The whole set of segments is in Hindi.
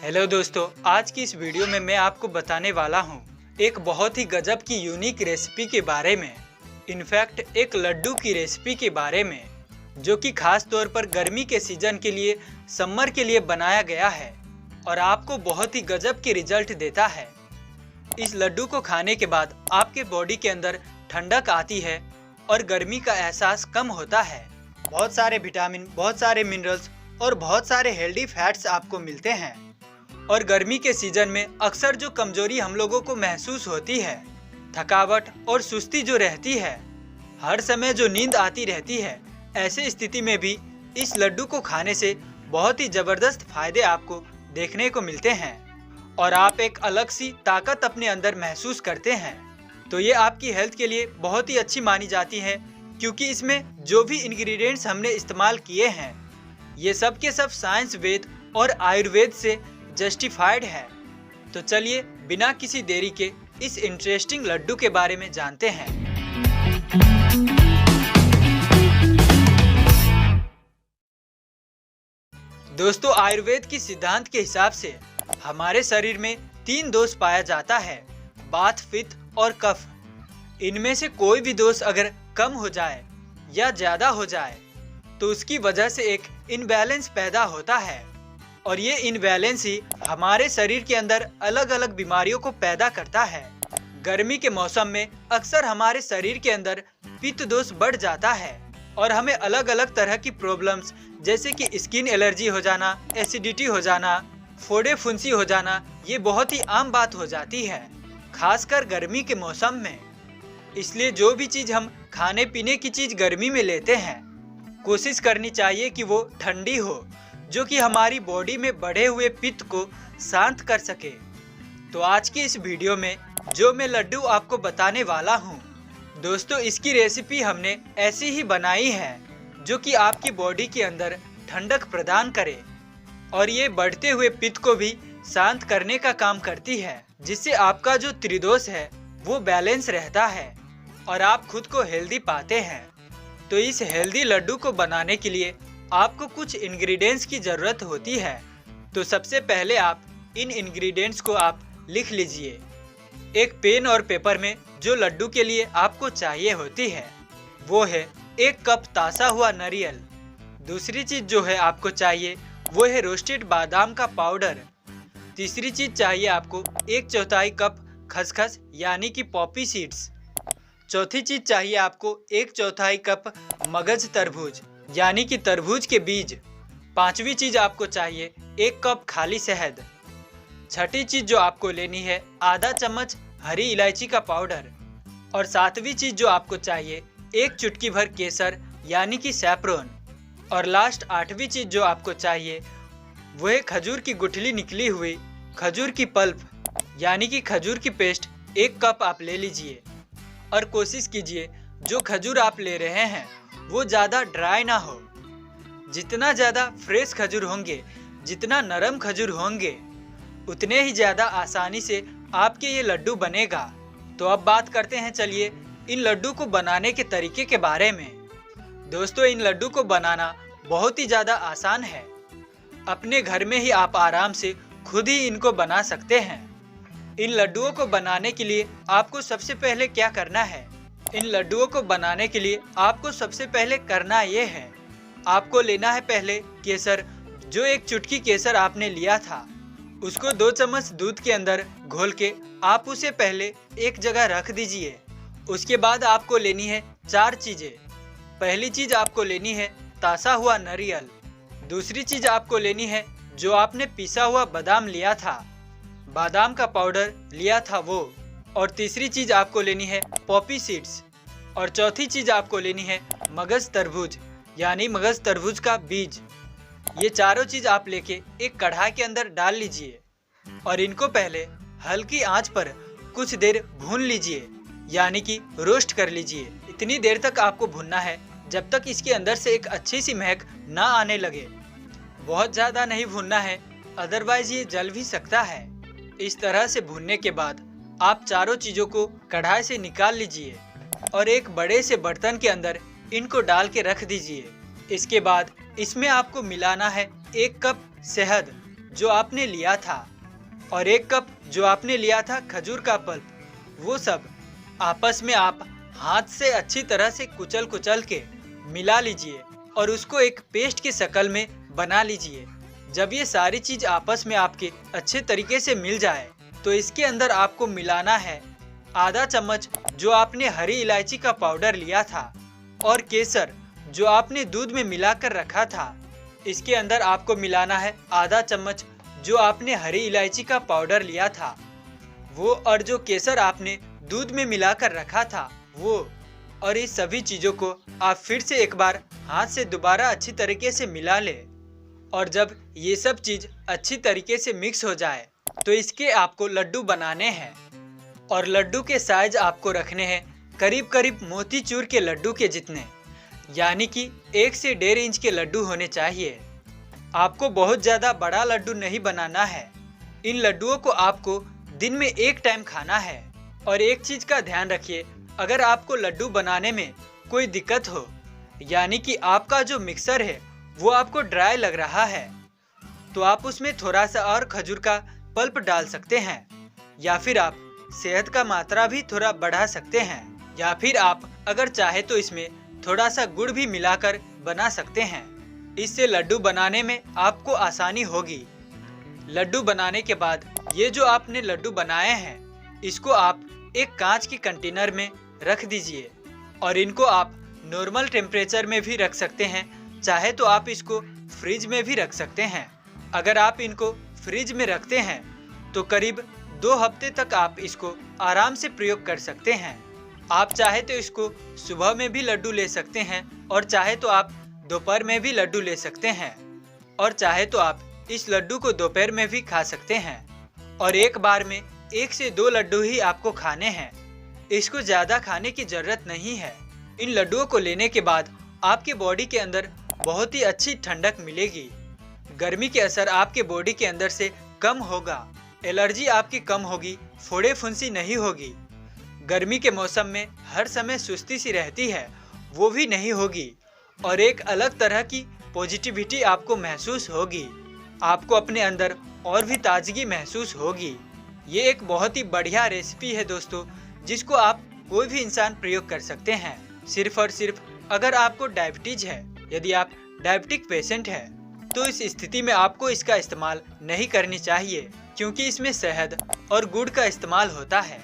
हेलो दोस्तों, आज की इस वीडियो में मैं आपको बताने वाला हूँ एक बहुत ही गजब की यूनिक रेसिपी के बारे में। इनफैक्ट एक लड्डू की रेसिपी के बारे में जो कि खास तौर पर गर्मी के सीजन के लिए, समर के लिए बनाया गया है और आपको बहुत ही गजब के रिजल्ट देता है। इस लड्डू को खाने के बाद आपके बॉडी के अंदर ठंडक आती है और गर्मी का एहसास कम होता है। बहुत सारे विटामिन, बहुत सारे मिनरल्स और बहुत सारे हेल्दी फैट्स आपको मिलते हैं। और गर्मी के सीजन में अक्सर जो कमजोरी हम लोगों को महसूस होती है, थकावट और सुस्ती जो रहती है, हर समय जो नींद आती रहती है, ऐसे स्थिति में भी इस लड्डू को खाने से बहुत ही ज़बरदस्त फायदे आपको देखने को मिलते हैं और आप एक अलग सी ताकत अपने अंदर महसूस करते हैं। तो ये आपकी हेल्थ के लिए बहुत ही अच्छी मानी जाती है, क्योंकि इसमें जो भी इंग्रेडिएंट्स हमने इस्तेमाल किए हैं ये सब के सब साइंस, वेद और आयुर्वेद से जस्टिफाइड है। तो चलिए बिना किसी देरी के इस इंटरेस्टिंग लड्डू के बारे में जानते हैं। दोस्तों, आयुर्वेद की सिद्धांत के हिसाब से हमारे शरीर में 3 दोष पाया जाता है, वात, पित्त और कफ। इनमें से कोई भी दोष अगर कम हो जाए या ज्यादा हो जाए तो उसकी वजह से एक इनबैलेंस पैदा होता है और ये इनबैलेंस ही हमारे शरीर के अंदर अलग अलग बीमारियों को पैदा करता है। गर्मी के मौसम में अक्सर हमारे शरीर के अंदर पित्त दोष बढ़ जाता है और हमें अलग अलग तरह की प्रॉब्लम्स जैसे कि स्किन एलर्जी हो जाना, एसिडिटी हो जाना, फोड़े फुंसी हो जाना, ये बहुत ही आम बात हो जाती है, खासकर गर्मी के मौसम में। इसलिए जो भी चीज़ हम खाने पीने की चीज़ गर्मी में लेते हैं, कोशिश करनी चाहिए कि वो ठंडी हो, जो कि हमारी बॉडी में बढ़े हुए पित्त को शांत कर सके। तो आज की इस वीडियो में जो मैं लड्डू आपको बताने वाला हूँ दोस्तों, इसकी रेसिपी हमने ऐसी ही बनाई है जो कि आपकी बॉडी के अंदर ठंडक प्रदान करे और ये बढ़ते हुए पित्त को भी शांत करने का काम करती है, जिससे आपका जो त्रिदोष है वो बैलेंस रहता है और आप खुद को हेल्दी पाते हैं। तो इस हेल्दी लड्डू को बनाने के लिए आपको कुछ इंग्रेडिएंट्स की ज़रूरत होती है। तो सबसे पहले आप इन इंग्रेडिएंट्स को आप लिख लीजिए। एक पेन और पेपर में जो लड्डू के लिए आपको चाहिए होती है वो है 1 कप तासा हुआ नारियल। दूसरी चीज़ जो है आपको चाहिए वो है रोस्टेड बादाम का पाउडर। तीसरी चीज़ चाहिए आपको 1/4 कप खसखस यानी कि पॉपी सीड्स। चौथी चीज़ चाहिए आपको 1/4 कप मगज तरबूज यानी कि तरबूज के बीज। पांचवी चीज़ आपको चाहिए 1 कप खाली शहद। छठी चीज़ जो आपको लेनी है आधा चम्मच हरी इलायची का पाउडर। और सातवीं चीज़ जो आपको चाहिए 1 चुटकी भर केसर यानी कि सैफरन। और लास्ट 8वीं चीज़ जो आपको चाहिए वो है खजूर की गुठली निकली हुई खजूर की पल्प यानी कि खजूर की पेस्ट 1 कप आप ले लीजिए। और कोशिश कीजिए जो खजूर आप ले रहे हैं वो ज़्यादा ड्राई ना हो। जितना ज़्यादा फ्रेश खजूर होंगे, जितना नरम खजूर होंगे, उतने ही ज़्यादा आसानी से आपके ये लड्डू बनेगा। तो अब बात करते हैं चलिए इन लड्डू को बनाने के तरीके के बारे में। दोस्तों, इन लड्डू को बनाना बहुत ही ज़्यादा आसान है। अपने घर में ही आप आराम से खुद ही इनको बना सकते हैं। इन लड्डुओं को बनाने के लिए आपको सबसे पहले क्या करना है? इन लड्डुओं को बनाने के लिए आपको सबसे पहले करना ये है, आपको लेना है पहले केसर। जो 1 चुटकी केसर आपने लिया था उसको 2 चम्मच दूध के अंदर घोल के आप उसे पहले एक जगह रख दीजिए। उसके बाद आपको लेनी है 4 चीज़ें। पहली चीज़ आपको लेनी है तासा हुआ नारियल। दूसरी चीज़ आपको लेनी है जो आपने पिसा हुआ बादाम लिया था, बादाम का पाउडर लिया था वो। और तीसरी चीज़ आपको लेनी है पॉपी सीड्स। और चौथी चीज़ आपको लेनी है मगज तरबूज यानी मगज तरबूज का बीज। ये चारों चीज़ आप लेके एक कढ़ाई के अंदर डाल लीजिए और इनको पहले हल्की आंच पर कुछ देर भून लीजिए यानी कि रोस्ट कर लीजिए। इतनी देर तक आपको भूनना है जब तक इसके अंदर से एक अच्छी सी महक ना आने लगे। बहुत ज़्यादा नहीं भूनना है, अदरवाइज ये जल भी सकता है। इस तरह से भूनने के बाद आप चारों चीज़ों को कढ़ाई से निकाल लीजिए और एक बड़े से बर्तन के अंदर इनको डाल के रख दीजिए। इसके बाद इसमें आपको मिलाना है 1 कप शहद, जो आपने लिया था और 1 कप जो आपने लिया था खजूर का पल्प, वो सब आपस में आप हाथ से अच्छी तरह से कुचल कुचल के मिला लीजिए और उसको एक पेस्ट की शक्ल में बना लीजिए। जब ये सारी चीज आपस में आपके अच्छे तरीके से मिल जाए तो इसके अंदर आपको मिलाना है आधा चम्मच जो आपने हरी इलायची का पाउडर लिया था और केसर जो आपने दूध में मिलाकर रखा था। इसके अंदर आपको मिलाना है आधा चम्मच जो आपने हरी इलायची का पाउडर लिया था वो, और जो केसर आपने दूध में मिलाकर रखा था वो। और इस सभी चीजों को आप फिर से एक बार हाथ से दोबारा अच्छी तरीके से मिला ले। और जब ये सब चीज अच्छी तरीके से मिक्स हो जाए तो इसके आपको लड्डू बनाने हैं और लड्डू के साइज आपको रखने हैं करीब करीब मोतीचूर के लड्डू के जितने, यानी कि 1 से 1.5 इंच के लड्डू होने चाहिए। आपको बहुत ज्यादा बड़ा लड्डू नहीं बनाना है। इन लड्डुओं को आपको दिन में 1 टाइम खाना है। और एक चीज का ध्यान रखिए, अगर आपको लड्डू बनाने में कोई दिक्कत हो, यानी कि आपका जो मिक्सर है वो आपको ड्राई लग रहा है, तो आप उसमें थोड़ा सा और खजूर का पल्प डाल सकते हैं, या फिर आप शहद का मात्रा भी थोड़ा बढ़ा सकते हैं, या फिर आप अगर चाहे तो इसमें थोड़ा सा गुड़ भी मिलाकर बना सकते हैं। इससे लड्डू बनाने में आपको आसानी होगी। लड्डू बनाने के बाद ये जो आपने लड्डू बनाए हैं इसको आप एक कांच के कंटेनर में रख दीजिए और इनको आप नॉर्मल टेम्परेचर में भी रख सकते हैं, चाहे तो आप इसको फ्रिज में भी रख सकते हैं। अगर आप इनको फ्रिज में रखते हैं तो करीब 2 हफ्ते तक आप इसको आराम से प्रयोग कर सकते हैं। आप चाहे तो इसको सुबह में भी लड्डू ले सकते हैं और चाहे तो आप दोपहर में भी लड्डू ले सकते हैं, और चाहे तो आप इस लड्डू को दोपहर में भी खा सकते हैं। और एक बार में 1 से 2 लड्डू ही आपको खाने हैं, इसको ज्यादा खाने की जरूरत नहीं है। इन लड्डुओं को लेने के बाद आपके बॉडी के अंदर बहुत ही अच्छी ठंडक मिलेगी। गर्मी के असर आपके बॉडी के अंदर से कम होगा, एलर्जी आपकी कम होगी, फोड़े फुंसी नहीं होगी। गर्मी के मौसम में हर समय सुस्ती सी रहती है, वो भी नहीं होगी, और एक अलग तरह की पॉजिटिविटी आपको महसूस होगी। आपको अपने अंदर और भी ताजगी महसूस होगी। ये एक बहुत ही बढ़िया रेसिपी है दोस्तों, जिसको आप कोई भी इंसान प्रयोग कर सकते हैं। सिर्फ और सिर्फ अगर आपको डायबिटीज है, यदि आप डायबिटिक पेशेंट है, तो इस स्थिति में आपको इसका इस्तेमाल नहीं करनी चाहिए, क्योंकि इसमें शहद और गुड़ का इस्तेमाल होता है।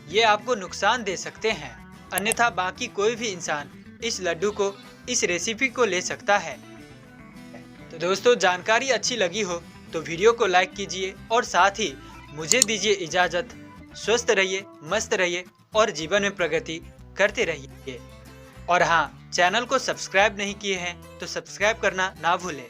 ये आपको नुकसान दे सकते हैं। अन्यथा बाकी कोई भी इंसान इस लड्डू को, इस रेसिपी को ले सकता है। तो दोस्तों, जानकारी अच्छी लगी हो तो वीडियो को लाइक कीजिए और साथ ही मुझे दीजिए इजाज़त। स्वस्थ रहिए, मस्त रहिए और जीवन में प्रगति करते रहिए। और हाँ, चैनल को सब्सक्राइब नहीं किए हैं तो सब्सक्राइब करना ना भूलें।